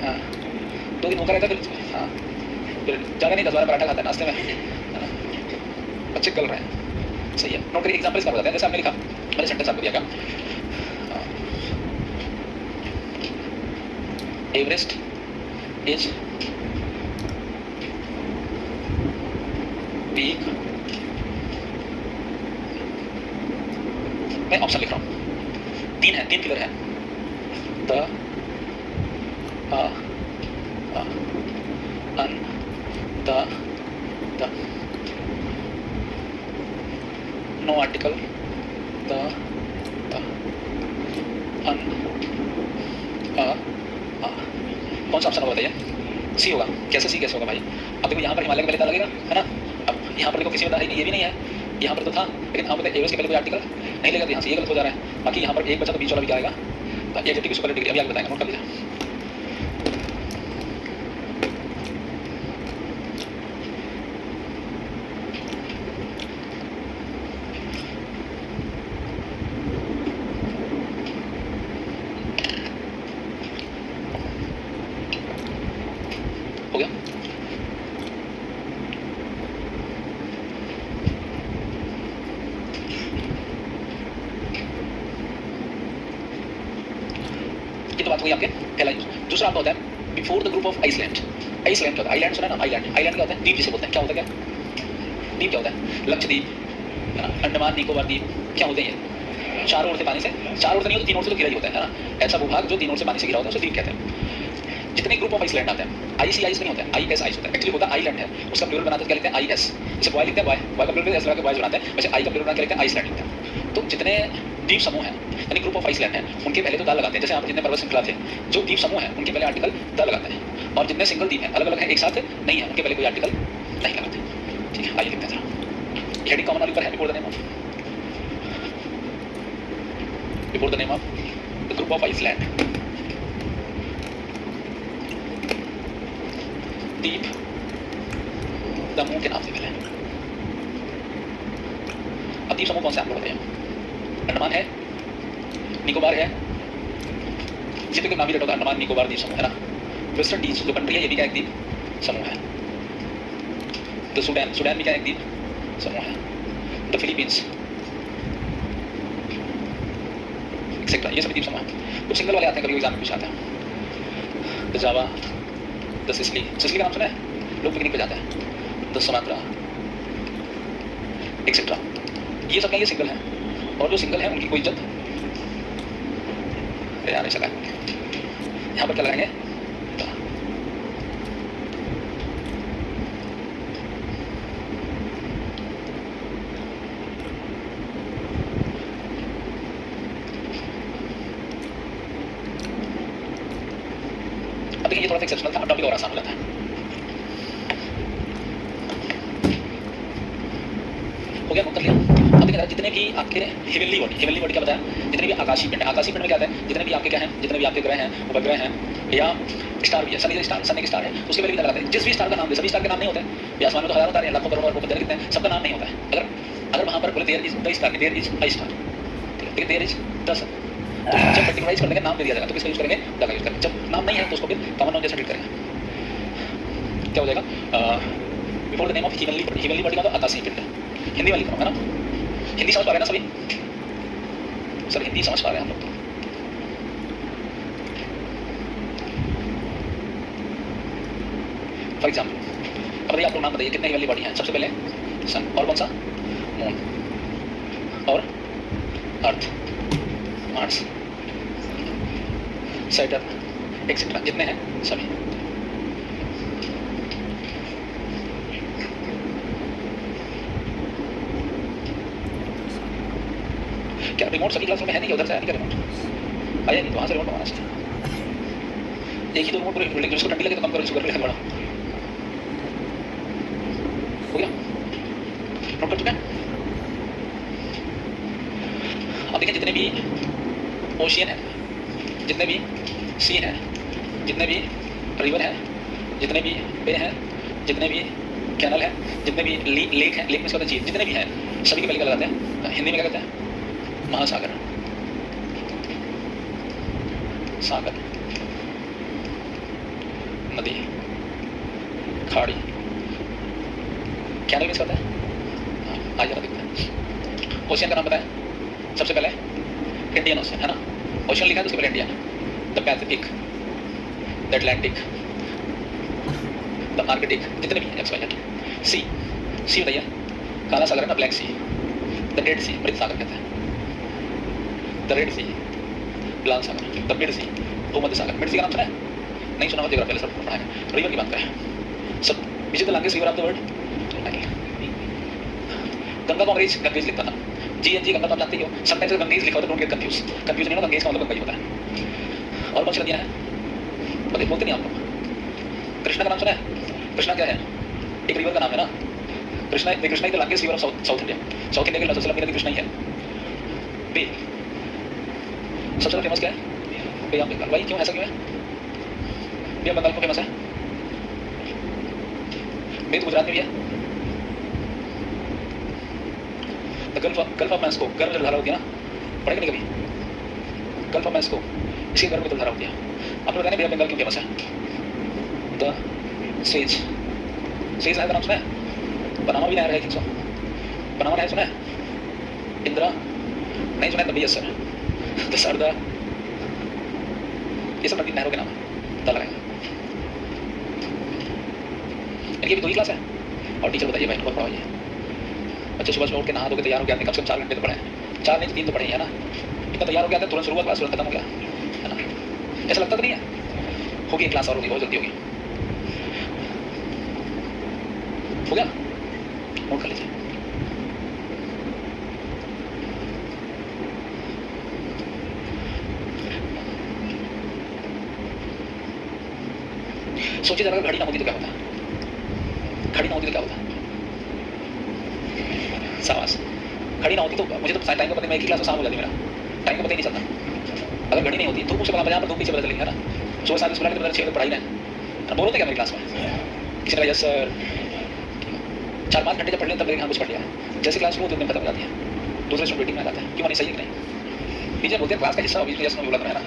हाँ 2 दिन भूखा रहता है, फिर हाँ फिर ज़्यादा नहीं 10-12 पराठा खाता है नाश्ते में, है ना। बच्चे गल रहे हैं, सही है। नोट करिए, एग्जाम्पल इसका बताते हैं। जैसे आपने लिखा, मैंने सेंटेंस आपको दिया क्या, एवरेस्ट इज पीक, मैं ऑप्शन लिख रहा हूँ, 3 है, 3 क्लियर है, the an the no article, the an कौन सा ऑप्शन होगा बताइए? सी होगा। कैसे सी कैसे होगा भाई? अब देखो यहाँ पर हिमालय के पहले लगेगा, है ना। अब यहाँ पर देखो किसी में है, ये भी नहीं है, यहाँ पर तो था, लेकिन यहाँ पर एवरेस्ट के पहले कोई आर्टिकल नहीं लगा, तो यहाँ से ये गलत हो जा रहा है। बाकी यहाँ पर एक बचा, तो बीच वाला भी क्या आएगा, तो एडजेक्टिव की सुपरलेटिव डिग्री अभी आगे बताएंगे, नोट कर लीजिए। हो गया? ये तो बात हुई आपके पहला यूज। दूसरा आपका होता है before the group of island. Island क्या होता है? आइलैंड सुना ना, आइलैंड। आइलैंड क्या होता है? द्वीप जिसे बोलते हैं। क्या होता है? क्या द्वीप क्या होता है? लक्षद्वीप, अंडमान निकोबार द्वीप, क्या होते हैं ये? चारों ओर से पानी से, चारों ओर से नहीं होता, 3 ओर से तो घिरा ही होता है ना। ऐसा भूभाग जो 3 ओर से पानी से घिरा होता है उसे द्वीप कहते हैं। जितने ग्रुप ऑफ आइसलैंड आते हैं, आईसी आइस नहीं होता है, आईएस आइस होता है। एक्चुअली होता आइलैंड है, उसका प्लूरल बनाते क्या लिखते हैं? आईएस। इसे बॉय लिखते हैं, बॉय का प्लूरल एस लगा के बॉयज बनाते हैं, वैसे आई का प्लूरल बना के लिखते हैं आइसलैंड लिखते हैं। तो जितने द्वीप समूह हैं, यानी ग्रुप ऑफ आइसलैंड है, उनके पहले तो द लगाते हैं। जैसे यहाँ पर जितने पर्वत श्रृंखला थे, जो द्वीप समूह है उनके पहले आर्टिकल द लगाते हैं, और जितने सिंगल द्वीप हैं अलग अलग हैं, एक साथ नहीं है, उनके पहले कोई आर्टिकल नहीं लगाते। ठीक है, आइए लिखते हैं। हेडिंग कॉमन वाली पर है, before the name of, before the name of the group of island, द्वीप समूह के नाम से पहले। अब द्वीप समूह कौन से आपको बताइए? अंडमान है, निकोबार है, जितने के नाम ही रटा होता है, अंडमान निकोबार द्वीप समूह है ना। वेस्ट इंडीज जो कंट्री है, ये भी क्या एक द्वीप समूह है। तो सूडान, सूडान भी क्या एक द्वीप समूह है। द फिलीपींस, एक्सेट्रा, ये सभी द्वीप समूह है। कुछ सिंगल वाले आते हैं, कभी एग्जाम में पूछा आता है। The Java, the Sicily, Sicily का नाम सुना है, लोग पिकनिक पे जाते हैं। द सुमात्रा, एक्सेट्रा, ये सब क्या, ये सिंगल है। और जो सिंगल है उनकी कोई इज्जत यार नहीं सका। यहाँ पर क्या लगाएंगे? अब देखिए, ये थोड़ा सा एक्सेप्शनल था, अब टॉपिक और आसान हो जाता है। हो गया, नोट कर लिया। अब देखिए जितने भी आपके हेवनली बॉडी, हेवनली बॉडी क्या बताया? जितने भी आकाशीय पिंड, आकाशीय पिंड में क्या आता है? जितने भी आपके क्या हैं, जितने भी आपके ग्रह हैं, उपग्रह हैं, या स्टार भी है, सन स्टार, सन एक स्टार है, उसके पहले भी लगाते हैं। जिस भी स्टार का नाम दे, सभी स्टार के नाम नहीं होते हैं। ये आसमान में तो हजारों तारे हैं, लाखों करोड़ों अरबों कितने हैं, सबका नाम नहीं होता है। अगर वहाँ पर बोले there is the star, there is I star, ठीक है, देयर इज द सन, तो जब पर्टिकुलराइज कर लेंगे, नाम दे दिया जाएगा, तो किसका यूज करेंगे? द का यूज करेंगे। जब नाम नहीं है तो उसको फिर कॉमन नाउन जैसा ट्रीट करेंगे। क्या हो जाएगा? Before the name of heavenly body. Heavenly body का तो आकाशीय पिंड है। हिंदी वाली करो, है ना। हिंदी समझ पा रहे हैं ना सभी? सर हिंदी समझ पा रहे हैं हम लोग? फॉर एग्जाम्पल, अब बताइए आप लोग नाम बताइए, कितने हेवनली बॉडी हैं? सबसे पहले सन, और कौन सा? मून, और अर्थ, मार्स, सैटर्न, एक्सेट्रा, जितने हैं सभी। क्या रिमोट सभी क्लासरूम में है? नहीं, उधर से आया नहीं क्या रिमोट? आया नहीं, तो वहाँ से रिमोट मंगाना चाहिए। एक ही तो रिमोट पूरे, जिसको ठंडी लगे तो कम करो, जिसको गर्मी लगे बढ़ाओ। हो गया, नोट कर चुके हैं? अब देखिए, जितने भी ओशियन है, जितने भी सी हैं, जितने भी रिवर हैं, जितने भी बे हैं, जितने भी कैनल हैं, जितने भी लेक हैं, लेक में इसका झील, जितने भी हैं, सभी के पहले क्या लगाते हैं? हिंदी में क्या कहते हैं? महासागर। सागर, नदी, खाड़ी। कैनल मीन्स करता है, हाँ जरा दिखता है। ओशियन का नाम पता है? सबसे पहले इंडियन ओशियन है ना, ओशियन लिखा है तो उसके पहले Indian, the Pacific, the Atlantic, the Arctic, जितने भी X Y Z. Sea, sea बताइए, काला सागर है ना, black sea, the dead sea, मृत सागर कहते हैं, द रेड सी, लाल सागर, द मिड सी, भूमध्य सागर। मिड सी का नाम सुना है? नहीं सुना होगा, जियोग्राफी सब पढ़ा है। रिवर की बात करें, सब which is the longest river of the world? Ganga को अंग्रेज गंगेज लिखता था, GNG गंगा तो आप जानते ही हो। समटाइम्स गंगेज लिखा होता है, डोंट गेट कंफ्यूज, कंफ्यूज नहीं होगा, गंगेज का मतलब गंगा ही होता है। और कौन सी नदियां हैं बताइए, बोलते नहीं आप लोग? कृष्णा का नाम सुना है? कृष्णा क्या है? एक रिवर का नाम है ना, Krishna. Krishna is the longest river of south India, south India की सबसे लंबी नदी कृष्णा ही है। बे, सबसे ज्यादा फेमस क्या है? बे ऑफ बंगाल। भाई क्यों, ऐसा क्यों है? बे ऑफ बंगाल को फेमस है? बे तो गुजरात में भी है। गल्फ ऑफ मैस्को, गर्म जलधारा होती है ना, पढ़ेंगे नहीं कभी? गल्फ ऑफ मैस्को, इसकी गर्म जलधारा होती है। आप लोग बताएं बे ऑफ बंगाल क्यों फेमस है? द स्वेज, स्वेज नहर का नाम सुना है? पनामा भी नहर है, थिंक सो, पनामा नहर सुना है? इंदिरा नहीं सुना है तभी, यस सर, द सरदा, ये सब नदी नहरों के नाम है, पता लगाएंगे। इनकी भी 2 ही क्लास है, और टीचर बताइए भाई बहुत पढ़ाइए। बच्चे सुबह उठ के नहा धो के तैयार हो गए, कम से कम 4 घंटे तो पढ़े हैं, 4 नहीं 3 तो पढ़े हैं ना। इतना तैयार हो गया था, तुरंत शुरू हुआ, क्लास तुरंत खत्म हो गया, है ना? ऐसा लगता तो नहीं है? होगी क्लास और होगी, बहुत जल्दी होगी। हो गया, नोट कर लीजिए। सोचिए जरा, घड़ी ना होती तो क्या होता? घड़ी ना होती तो क्या होता? शाबाश। घड़ी ना होती तो मुझे तो टाइम का पता नहीं, मैं एक ही क्लास में शाम हो जाती, मेरा टाइम का पता ही नहीं चलता। अगर घड़ी नहीं होती, धूप से पता यहाँ पर धूप पीछे पता चलेगी, है ना? सुबह 7 बजे पता 6 बजे पढ़ाई रहे, बोल रहे थे क्या मेरी क्लास में? किसी ने यस सर, 4-5 घंटे जब पढ़ लें तब यहाँ कुछ पढ़ लिया, जैसे क्लास शुरू होती है खत्म हो जाती है, दूसरे स्टूडेंट वेटिंग में आ जाता है। क्यों नहीं? सही है कि नहीं? टीचर बोलते हैं क्लास का हिस्सा, बीच में यस नो बोला है ना।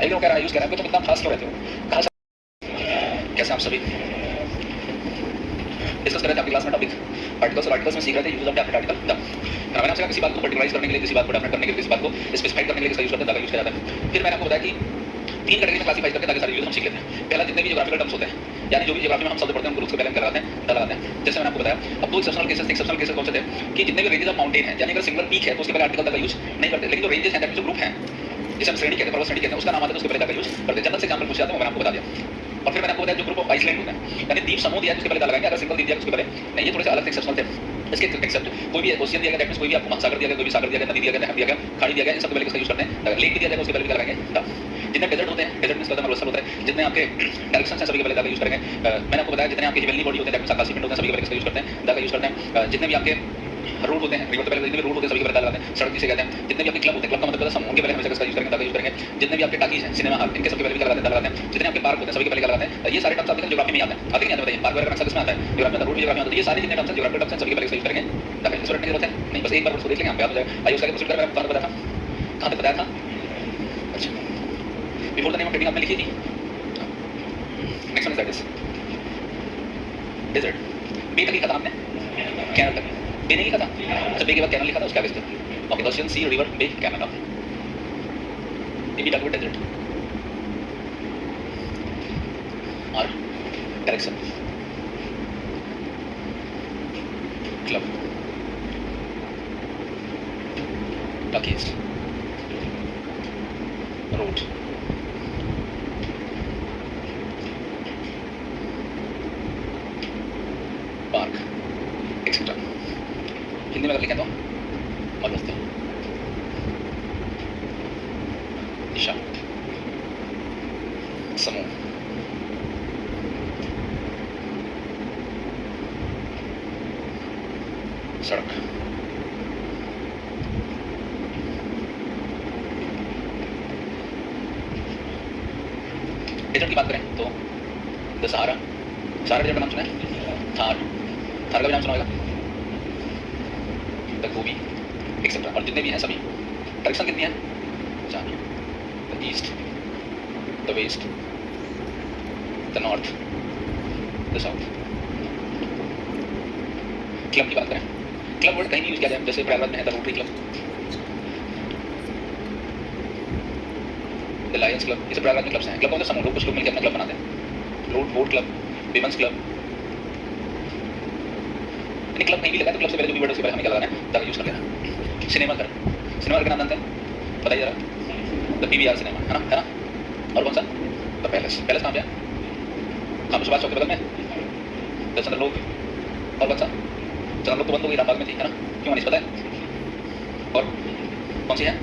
एक लोग कह रहा है, यूज कह रहा है, तुम इतना फास्ट क्यों रहते हो? कहाँ से? कैसे आप सभी डिस्कस कर रहे थे आपकी क्लास में टॉपिक आर्टिकल्स, और आर्टिकल्स में सीख रहे थे यूज ऑफ डेफिनेट आर्टिकल। मैंने आपसे कहा किसी बात को पर्टिकुलराइज करने के लिए, किसी बात को डेफिनेट करने के लिए, किसी बात को स्पेसिफाइड करने के लिए किसका यूज करते हैं, यूज किया जाता है। फिर मैंने आपको बताया कि 3 कैटेगरी में क्लासिफाई करके ताकि सारे यूज हम सीख लेते हैं। पहला, जितने भी ज्योग्राफिकल टर्म्स होते हैं, यानी जो भी ज्योग्राफी में हम शब्द पढ़ते हैं उनको उसके पहले हम लगाते हैं, लगाते हैं। जैसे मैंने आपको बताया, अब 2 एक्सेप्शनल केसेस कौन से थे कि जितने भी रेंजेस ऑफ माउंटेन है, यानी अगर सिंगल पीक है तो उसके पहले आर्टिकल का यूज नहीं करते, लेकिन जो रेंजेस हैं, जो ग्रुप है, जिसे हम श्रेणी कहते हैं, पर्वत श्रेणी कहते हैं, उसका नाम आता है तो उसके पहले का यूज करते हैं। जनरल से एग्जांपल पूछ जाते हैं, मैंने आपको बता दिया। और फिर मैंने आपको बताया जो ग्रुप ऑफ आइसलैंड होता है, यानी द्वीप समूह दिया है उसके पहले लगाएंगे, अगर सिंगल दिया उसके पहले नहीं। ये थोड़े से अलग एक्सेप्शनल थे। इसके एक्सेप्ट कोई भी ओशियन दिया गया, दैट मींस कोई भी आपको महासागर दिया गया, कोई भी सागर दिया गया, नदी दिया गया, नहर दिया गया, खाड़ी दिया गया, इन सब के पहले किसका यूज करते हैं? लेक भी दिया जाएगा उसके पहले भी लगाएंगे। जितने डेजर्ट होते हैं, डेजर्ट मींस मतलब मरुस्थल होता है, जितने आपके डायरेक्शंस हैं सभी के पहले दा का यूज करेंगे। मैंने आपको बताया जितने आपके हिमालयी बॉडी होते हैं, दैट मींस आकाशीय पिंड होते हैं, सभी के पहले किसका यूज करते हैं? दा का यूज करते हैं। जितने भी आपके रूट होते हैं, रिवर के पहले जितने भी रूट होते हैं सभी के पहले दा लगाते हैं, सड़क जिसे कहते हैं। जितने भी आपके क्लब होते हैं, क्लब का मतलब समूह, उनके पहले हमेशा किसका यूज करेंगे? दा का यूज करेंगे। जितने भी आपके टाकीज हैं, सिनेमा हॉल, इनके सबके पहले भी लगाते हैं, दा लगाते हैं। जितने आपके पार्क होते हैं सभी के पहले लगाते हैं। ये सारे टर्म्स आपके ज्योग्राफी में आते हैं, आते नहीं आते बताइए? पार्क वगैरह का किसमें आता है? ज्योग्राफी में, रूट ज्योग्राफी में आता है। ये सारे जितने टर्म्स हैं ज्योग्राफी टर्म्स हैं, सभी के पहले यूज करेंगे, दा का यूज करने की जरूरत है नहीं। बस एक बार उसको देख लेंगे, हम याद हो जाएगा। आइए उसका प्रोसीड करें। मैंने आपको बताया था, कहां तक बताया था? अच्छा, before the name of trading आपने लिखी थी। Next one is that is desert. Bay तक लिखा था आपने, कैनल तक। बे नहीं लिखा था, अच्छा बे के बाद कैनल लिखा था, उसके आगे से okay, ocean, sea, river, bay, canal. We talk about desert और direction, club, talkies, road, park, etcetera. Hindi में अगर लिखें तो मध्यस्थल, दिशा, समूह, सड़क, डेजर्ट की बात करें तो द सहारा, सहारा डेजर्ट का नाम सुना है? थार, थार का भी नाम सुना होगा, द गोबी, एक्सेट्रा। और जितने भी हैं सभी, डायरेक्शन कितनी है? 4, the east, the west, the north, the south. Club की बात करें, क्लब वर्ड कहीं नहीं यूज किया जाए, जैसे प्रयागराज में है the rotary club, the Lions club, ये सब प्रयागराज में क्लब्स हैं। क्लब का मतलब समूह, लोग कुछ लोग मिलकर अपना क्लब बनाते हैं। Road boat club, women's club. यानी क्लब कहीं भी लगा तो क्लब से पहले जो भी वर्ड है उसके पहले हमें क्या लगाना है, द यूज कर लेना। सिनेमा घर, सिनेमा घर का नाम जानते हैं, बताइए जरा। द पीवीआर सिनेमा, है ना? और कौन सा? द पैलेस, पैलेस कहाँ पे है? खामोश चौक के बगल में, द चंद्रलोक। और कौन सा? चंद्रलोक तो बंद हो गई, रामबाग में थी, है ना? क्यों नहीं पता है? और कौन सी है?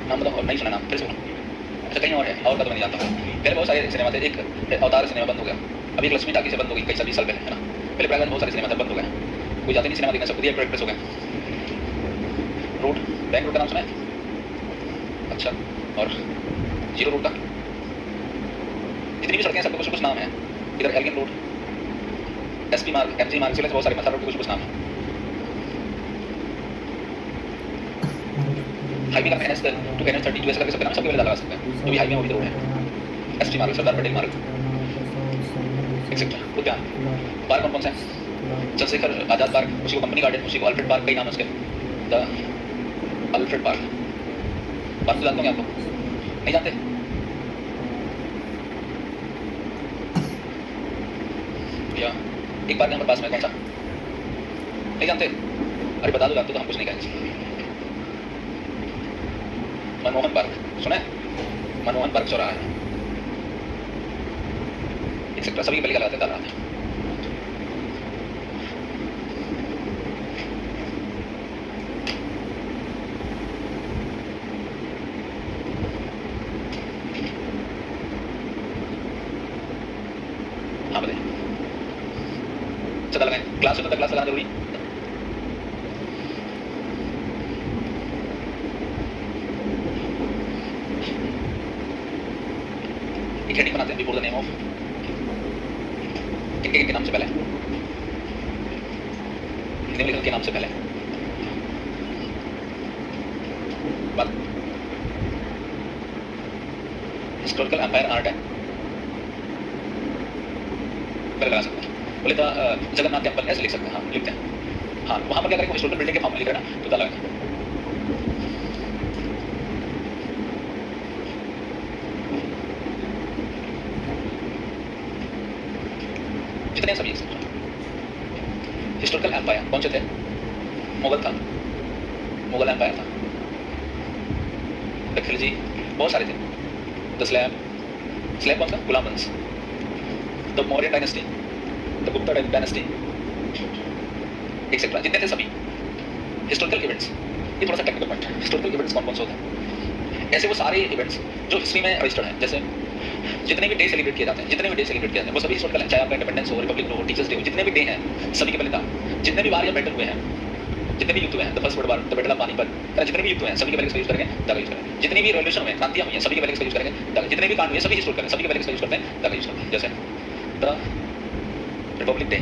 नाम बताओ, और नहीं सुना नाम, फिर से बोलो। अच्छा कहीं और है, और का तो मैं नहीं जानता। पहले बहुत सारे सिनेमा थे, एक अवतार सिनेमा बंद हो गया, अभी एक लक्ष्मी टाकी से बंद हो गई कई 20 साल पहले, है ना? पहले प्रयागराज में बहुत सारे सिनेमा थे, बंद हो गए, कोई जाते नहीं सिनेमा देखने, सब खुद ही एक्ट्रेस हो गए। रोड, बैंक रोड का नाम सुना है? अच्छा, और जीरो रोड का? जितनी भी सड़कें हैं सबका कुछ कुछ नाम है। इधर एल्गिन रोड, एसपी मार्ग, एमजी मार्ग, से बहुत सारे मसाला रोड के कुछ कुछ नाम है। हाईवे का एनएस टू एनएस 32 ऐसा करके सबके नाम सबके पहले लगा सकते हैं, जो भी हाईवे वो भी रोड है। एसपी मार्ग, सरदार पटेल मार्ग, एक्सेट्रा। उद्यान पार्क कौन कौन से हैं? चंद्रशेखर आजाद पार्क, उसी को कंपनी गार्डन, उसी को अल्फ्रेड पार्क, कई नाम है उसके। द अल्फ्रेड पार्क, पार्क तो जानते होंगे आपको, नहीं जानते? या एक पार्क हमारे पास में, कौन सा? नहीं जानते? अरे बता दो, जानते तो हम कुछ नहीं कहेंगे। मनमोहन पार्क सुना है? मनमोहन पार्क चौराहा है, एक्सेट्रा। सभी पहले क्या लगाते हैं, दादा। हाँ बताइए, चला लगाएं, क्लास होता है, क्लास लगाना जरूरी। एक हेडिंग बनाते हैं, बिफोर द नेम ऑफ, किनके नाम से पहले, हिंदी में लिखो के नाम से पहले। बात हिस्टोरिकल एम्पायर आर्ट है, पहले लगा सकते हैं। बोले तो जगन्नाथ टेम्पल ऐसे लिख सकते हैं, हाँ लिखते हैं। हाँ वहाँ पर क्या करेंगे, हिस्टोरिकल बिल्डिंग के फॉर्म लिख रहे हैं ना, तो डाला है। जितने सभी हिस्टोरिकल एम्पायर कौन से थे? मुगल था, मुगल एम्पायर था, द खिलजी, बहुत सारे थे। द स्लैब, स्लैब कौन सा? गुलाम वंश, the Maurya dynasty, the Gupta dynasty, etcetera. जितने थे सभी हिस्टोरिकल इवेंट्स। ये थोड़ा सा टेक्निकल पॉइंट है, हिस्टोरिकल इवेंट्स कौन कौन से होते हैं? ऐसे वो सारे इवेंट्स जो हिस्ट्री में रजिस्टर्ड हैं, जैसे जितने भी डे सेलिब्रेट किए जाते हैं, जितने भी डे सेलिब्रेट किए जाते हैं वो सभी हिस्टोरिकल हैं, चाहे आपका इंडिपेंडेंस हो, रिपब्लिक डे हो, टीचर्स डे हो, जितने भी डे हैं सभी के पहले था। जितने भी वार या बैटल हुए हैं, जितने भी युद्ध हुए हैं, the first world war, the battle of Panipat, जितने भी युद्ध हुए हैं सभी के पहले इसका यूज करेंगे, द यूज करेंगे। जितनी भी रेवोल्यूशन हुए, क्रांतियां हुई हैं, सभी के पहले इसका यूज करेंगे, द। जितने भी कांड हुए सभी हिस्टोरिकल हैं, सभी के पहले इसका यूज करते हैं, द यूज करते हैं। जैसे द रिपब्लिक डे,